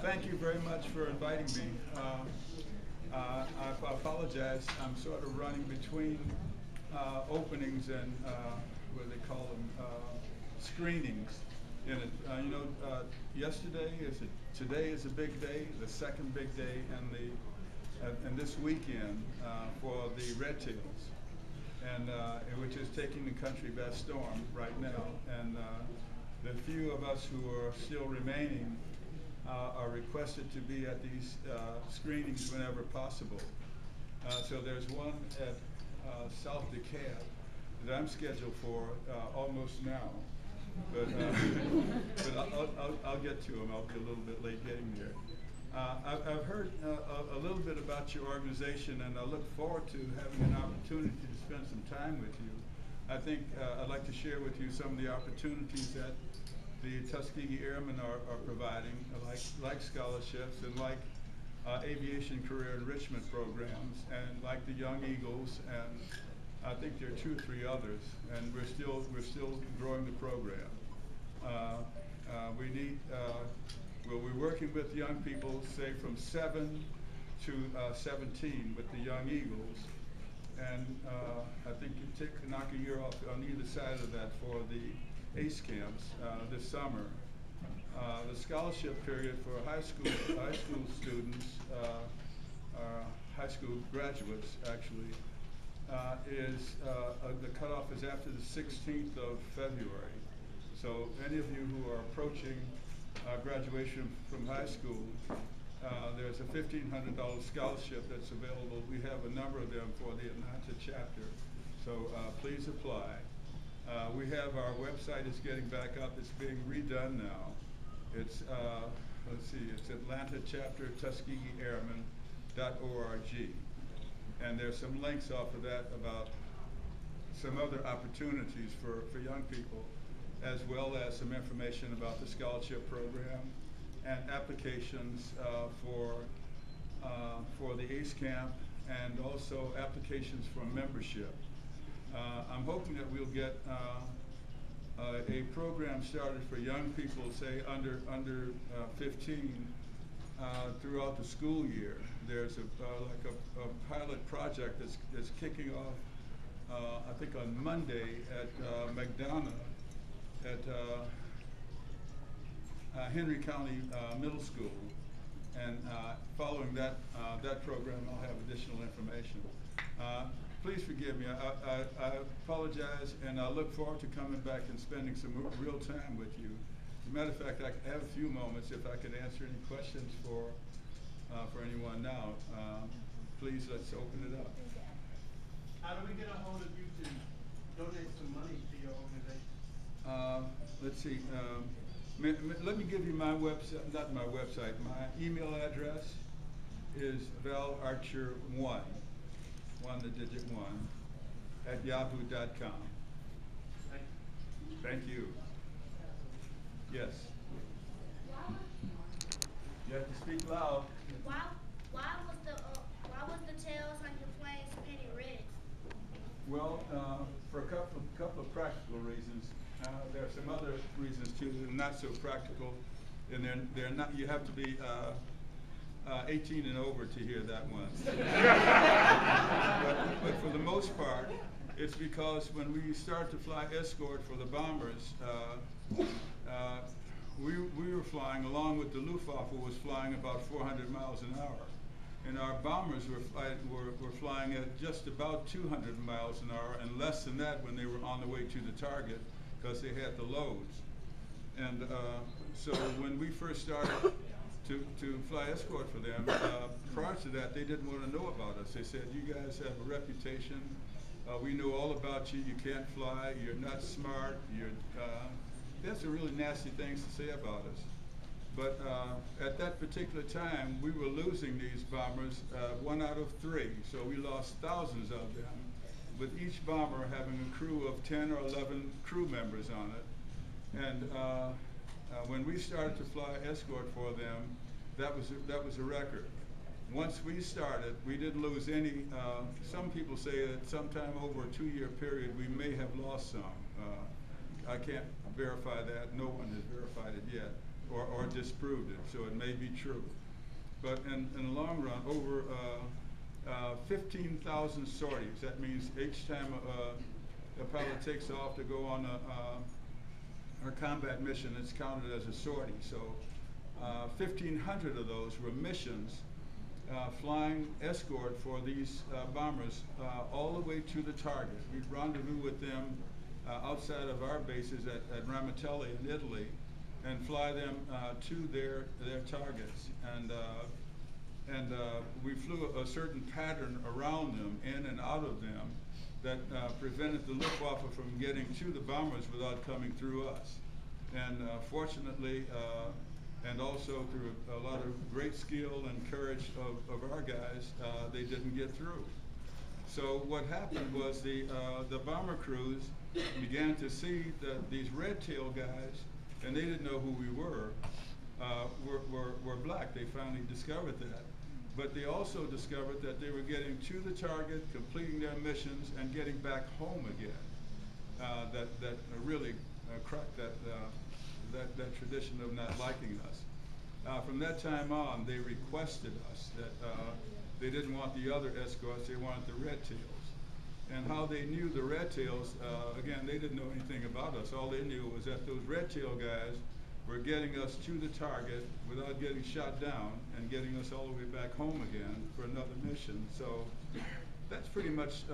Thank you very much for inviting me. I apologize. I'm sort of running between openings and what do they call them, screenings. In it, today is a big day, the second big day, and this weekend for the Red Tails, and which is taking the country by storm right now. And the few of us who are still remaining are requested to be at these screenings whenever possible. So there's one at South DeKalb that I'm scheduled for almost now, but I'll get to them. I'll be a little bit late getting there. I've heard a little bit about your organization, and I look forward to having an opportunity to spend some time with you. I think I'd like to share with you some of the opportunities that the Tuskegee Airmen are providing, like scholarships and like aviation career enrichment programs, and like the Young Eagles, and I think there are 2 or 3 others, and we're still growing the program. We're working with young people, say from 7 to 17 with the Young Eagles, and I think you knock a year off on either side of that for the ACE camps this summer. The scholarship period for high school students, high school graduates actually, the cutoff is after the 16th of February. So any of you who are approaching graduation from high school, there's a $1,500 scholarship that's available. We have a number of them for the Atlanta chapter, so please apply. We have our website is getting back up. It's being redone now. It's it's Atlanta chapter Tuskegee Airmen.org, and there's some links off of that about some other opportunities for young people, as well as some information about the scholarship program and applications for the ACE camp, and also applications for membership. I'm hoping that we'll get a program started for young people, say under 15, throughout the school year. There's a pilot project that's kicking off, I think on Monday at McDonough at Henry County Middle School, and following that program, I'll have additional information. Please forgive me. I apologize, and I look forward to coming back and spending some real time with you. As a matter of fact, I have a few moments if I could answer any questions for anyone now. Please, let's open it up. How do we get a hold of you to donate some money to your organization? Let's see. Let me give you my website, not my website, my email address is Val Archer 1, the digit 1, at yahoo.com. Thank you. Yes. You have to speak loud. Why was the tails on your planes painted red? Well, for a couple of practical reasons. There are some other reasons too that are not so practical, and they're not. You have to be 18 and over to hear that one. but for the most part, it's because when we started to fly escort for the bombers, we were flying along with the Luftwaffe was flying about 400 miles an hour, and our bombers were flying at just about 200 miles an hour, and less than that when they were on the way to the target, because they had the loads. And so when we first started to fly escort for them, prior to that, they didn't want to know about us. They said, you guys have a reputation. We know all about you. You can't fly. You're not smart. That's some really nasty things to say about us. But at that particular time, we were losing these bombers 1 out of 3. So we lost thousands of them, with each bomber having a crew of 10 or 11 crew members on it. And when we started to fly escort for them, that was a record. Once we started, we didn't lose any. Some people say that sometime over a 2-year period, we may have lost some. I can't verify that. No one has verified it yet. or disproved it, so it may be true. But in the long run, over 15,000 sorties. That means each time a pilot takes off to go on a combat mission, it's counted as a sortie. So 1,500 of those were missions flying escort for these bombers all the way to the target. We'd rendezvous with them outside of our bases at Ramatelli in Italy and fly them to their targets. And we flew a certain pattern around them, in and out of them, that prevented the Luftwaffe from getting to the bombers without coming through us. And fortunately, and also through a lot of great skill and courage of our guys, they didn't get through. So what happened was the bomber crews began to see that these red tail guys, and they didn't know who we were black. They finally discovered that. But they also discovered that they were getting to the target, completing their missions, and getting back home again. That really cracked that tradition of not liking us. From that time on, they requested us that they didn't want the other escorts, they wanted the red tails. And how they knew the red tails, again, they didn't know anything about us. All they knew was that those red tail guys were getting us to the target without getting shot down and getting us all the way back home again for another mission. So that's pretty much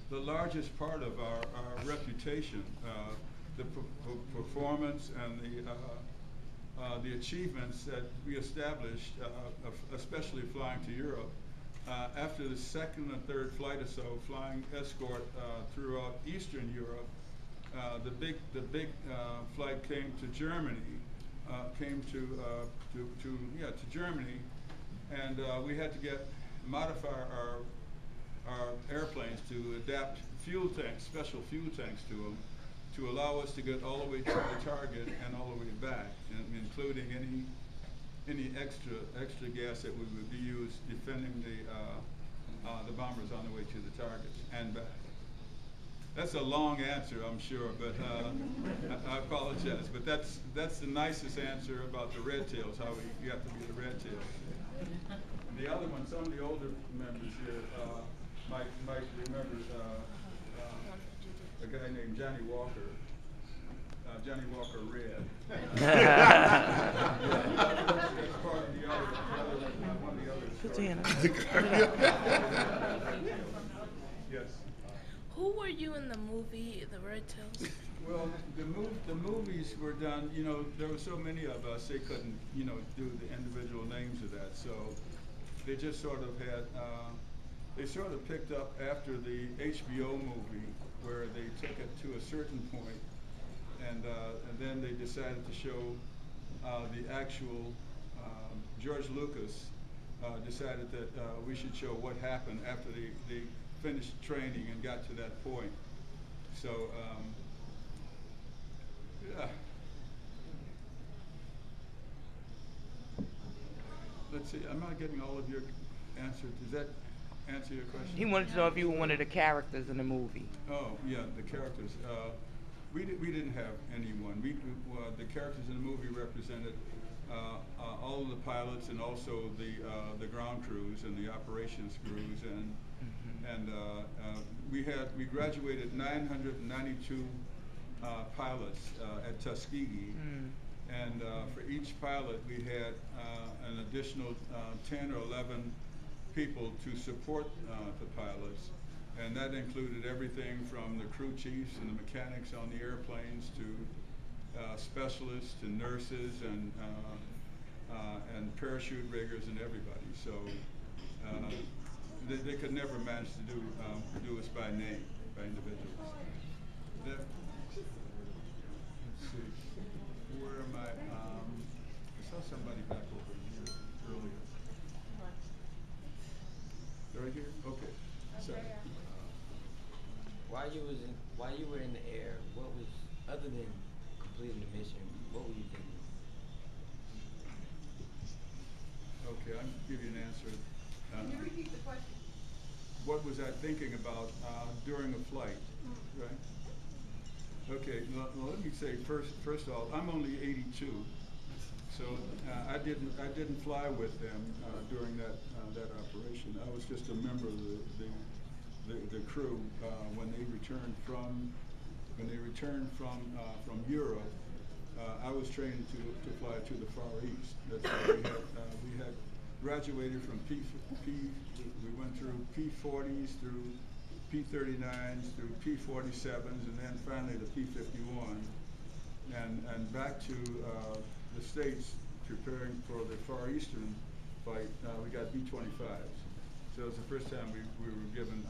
the largest part of our reputation, the performance and the achievements that we established, especially flying to Europe. After the second and third flight or so, flying escort throughout Eastern Europe, the big flight came to Germany, to Germany, and we had to modify our airplanes to adapt fuel tanks, special fuel tanks to them, to allow us to get all the way to the target and all the way back, and including any extra gas that we would use defending the bombers on the way to the targets and back. That's a long answer, I'm sure, but I apologize. But that's the nicest answer about the red tails, how you have to be the red tails. The other one, some of the older members here might remember a guy named Johnny Walker. Johnny Walker Red. That's part of one of the other. Yes. Who were you in the movie, The Red Tails? Well, the movies were done, there were so many of us, they couldn't, do the individual names of that. So they just sort of had, they sort of picked up after the HBO movie where they took it to a certain point, and then they decided to show the actual, George Lucas decided that we should show what happened after they finished training and got to that point. So, yeah. Let's see, I'm not getting all of your answers. Does that answer your question? He wanted to know if you were one of the characters in the movie. Oh, yeah, the characters. We didn't have anyone. The characters in the movie represented all of the pilots and also the ground crews and the operations crews, and we graduated 992 pilots at Tuskegee, and for each pilot we had an additional 10 or 11 people to support the pilots, and that included everything from the crew chiefs and the mechanics on the airplanes to specialists to nurses and parachute riggers and everybody. So they could never manage to do us by name, by individuals. Let's see, where am I? I saw somebody back over here earlier. Right here? Okay. Sorry. While you were in the air, what was, other than completing the mission, what were you thinking? Okay, I'll give you an answer. Can you repeat the question? What was I thinking about during a flight, right? Okay, well, let me say first off, I'm only 82, so I didn't fly with them during that operation. I was just a member of the crew when they returned from Europe. I was trained to fly to the Far East. That's why we had graduated from we went through P-40s through P-39s through P-47s, and then finally the P-51, and back to the States preparing for the Far Eastern flight. We got B-25s, so it was the first time we were given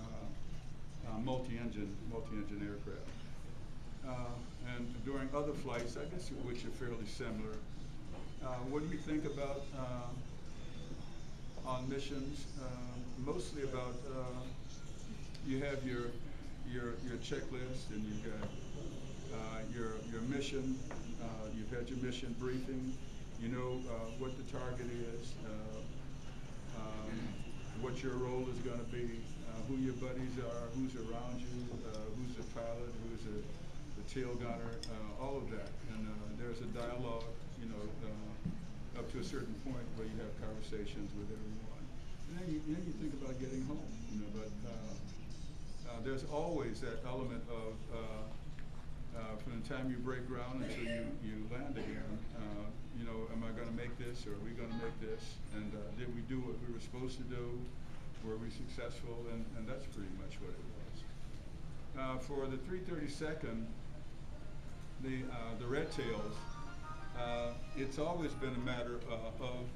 multi-engine aircraft. And during other flights, I guess which are fairly similar. What do you think about on missions? Mostly about you have your checklist, and you've got your mission. You've had your mission briefing. You know what the target is, what your role is going to be, who your buddies are, who's around you, who's the pilot, who's the tail gunner, all of that. And there's a dialogue, you know, up to a certain point where you have conversations with everyone. And then you think about getting home, you know, but there's always that element of from the time you break ground until you land again, you know, am I going to make this, or are we going to make this? And did we do what we were supposed to do? Were we successful? And that's pretty much what it was. For the 332nd, the Red Tails, it's always been a matter of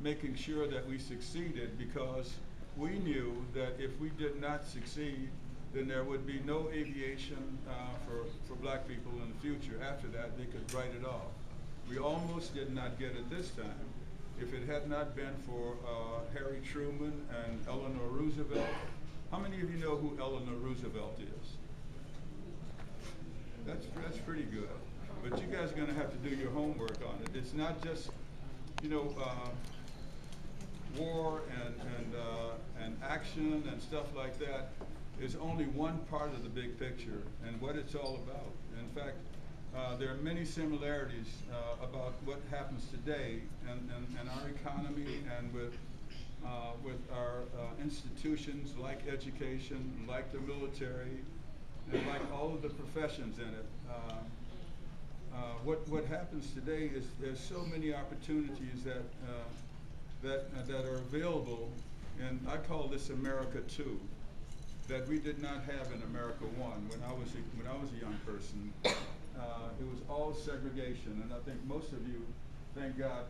making sure that we succeeded, because we knew that if we did not succeed, then there would be no aviation for black people in the future. After that, they could write it off. We almost did not get it this time. If it had not been for Harry Truman and Eleanor Roosevelt. How many of you know who Eleanor Roosevelt is? That's pretty good. But you guys are going to have to do your homework on it. It's not just, you know, war and action and stuff like that is only one part of the big picture and what it's all about. In fact, there are many similarities about what happens today and our economy and with our institutions like education, like the military, and like all of the professions in it. What happens today is there's so many opportunities that are available, and I call this America 2, that we did not have in America 1 when I was a young person. It was all segregation, and I think most of you, thank God,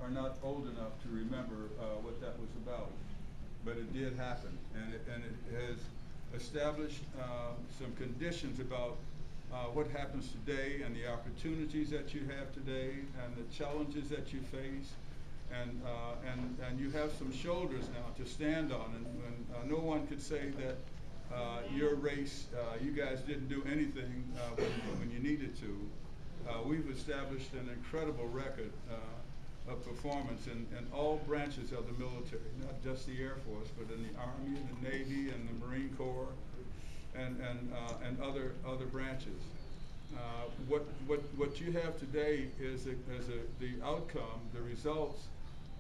are not old enough to remember what that was about. But it did happen, and it has established some conditions about what happens today and the opportunities that you have today and the challenges that you face, and you have some shoulders now to stand on, and no one could say that your race, you guys didn't do anything when you needed to. We've established an incredible record of performance in all branches of the military, not just the Air Force, but in the Army and the Navy and the Marine Corps and other branches. What you have today is the outcome, the results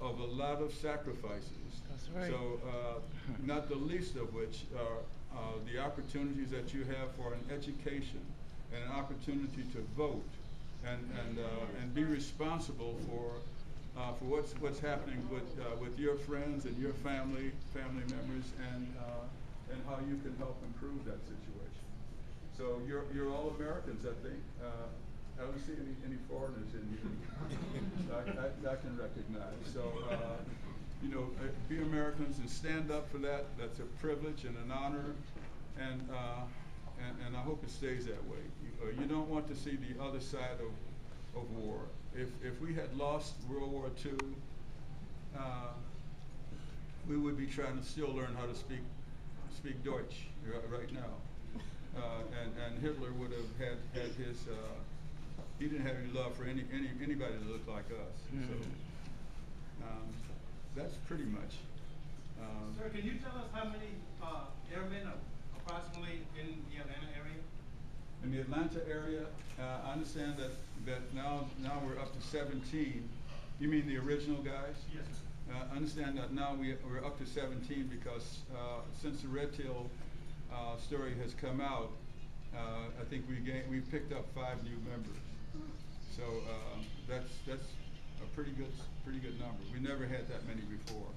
of a lot of sacrifices. That's right. So not the least of which are the opportunities that you have for an education and an opportunity to vote and be responsible for what's happening with your friends and your family members, and how you can help improve that situation. So you're all Americans, I think. I don't see any foreigners in here I can recognize. So you know, be Americans and stand up for that. That's a privilege and an honor, and I hope it stays that way. You don't want to see the other side of war. If we had lost World War II, we would be trying to still learn how to speak Deutsch right now. And Hitler would have had his, he didn't have any love for anybody that looked like us. Mm. So that's pretty much. Sir, can you tell us how many airmen are approximately in the Atlanta area? In the Atlanta area, I understand that now we're up to 17. You mean the original guys? Yes, sir. I understand that now we're up to 17 because since the red tail story has come out, I think we picked up 5 new members. So that's a pretty good number. We never had that many before.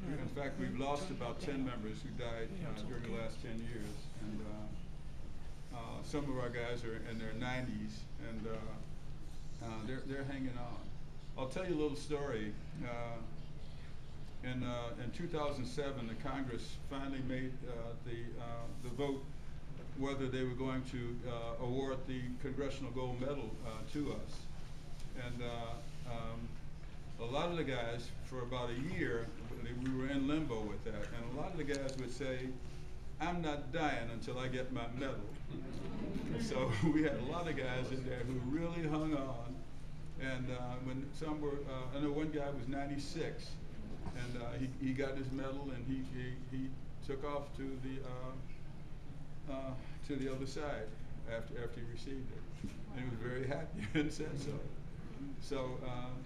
In fact, we've lost about 10 members who died during the last 10 years, and some of our guys are in their 90s, and they're hanging on. I'll tell you a little story. In 2007, the Congress finally made the vote whether they were going to award the Congressional Gold Medal to us. And a lot of the guys, for about a year, we were in limbo with that. And a lot of the guys would say, I'm not dying until I get my medal. So we had a lot of guys in there who really hung on. And when some were, I know one guy was 96, and he got his medal, and he took off to the other side after he received it, and he was very happy and said so. So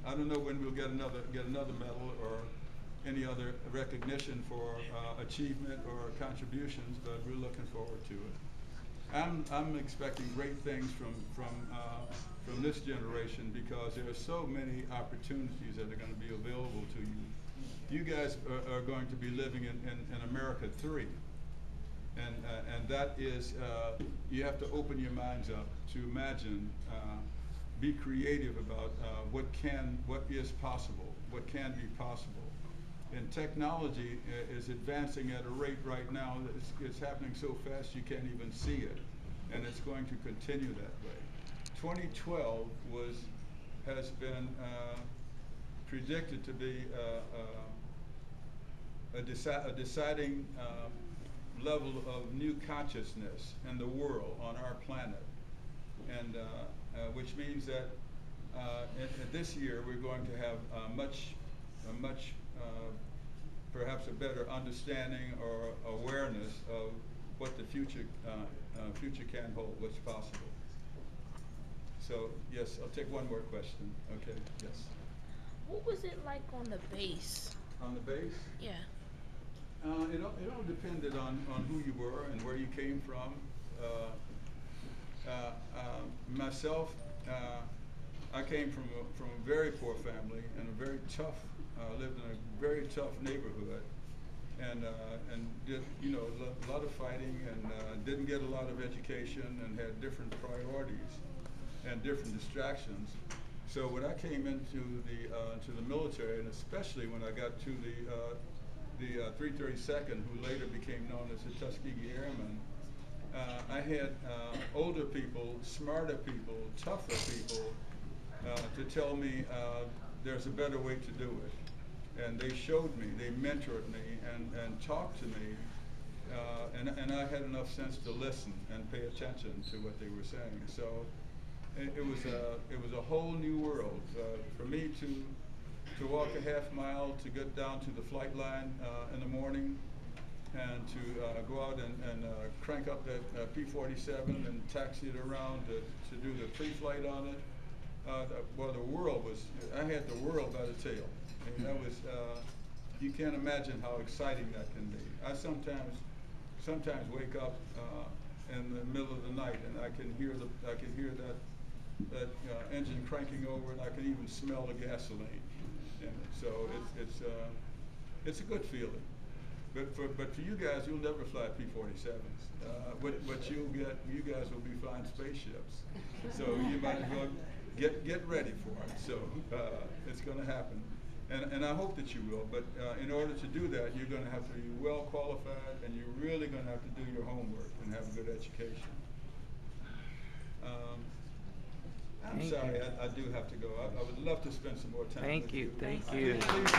I don't know when we'll get another medal or any other recognition for achievement or contributions, but we're looking forward to it. I'm expecting great things from this generation because there are so many opportunities that are going to be available to you. You guys are going to be living in America 3. And that is, you have to open your minds up to imagine, be creative about what is possible, what can be possible. And technology is advancing at a rate right now that it's happening so fast you can't even see it, and it's going to continue that way. 2012 has been predicted to be a deciding level of new consciousness in the world on our planet, and which means that this year we're going to have perhaps a better understanding or awareness of what the future can hold, what's possible. So yes, I'll take one more question. Okay, yes. What was it like on the base? On the base? Yeah. It all depended on who you were and where you came from. Myself, I came from a very poor family and a very tough, lived in a very tough neighborhood, and did a lot of fighting, and didn't get a lot of education, and had different priorities and different distractions. So when I came into the military, and especially when I got to the 332nd, who later became known as the Tuskgee Airmen, I had older people, smarter people, tougher people to tell me there's a better way to do it. And they showed me, they mentored me, and talked to me, and I had enough sense to listen and pay attention to what they were saying. So it was a whole new world for me to walk a half mile to get down to the flight line in the morning, and to go out and crank up that P-47 and taxi it around to do the pre-flight on it. Well, the world was, I had the world by the tail. I mean, that was, you can't imagine how exciting that can be. I sometimes wake up in the middle of the night, and I can hear that engine cranking over, and I can even smell the gasoline in it. So it's a good feeling. But for you guys, you'll never fly P-47s. What you'll get, you guys will be flying spaceships. So you might as well get ready for it. So it's going to happen, and I hope that you will. But in order to do that, you're going to have to be well qualified, and you're really going to have to do your homework and have a good education. I'm sorry, I do have to go. I would love to spend some more time with you. Thank you. Please.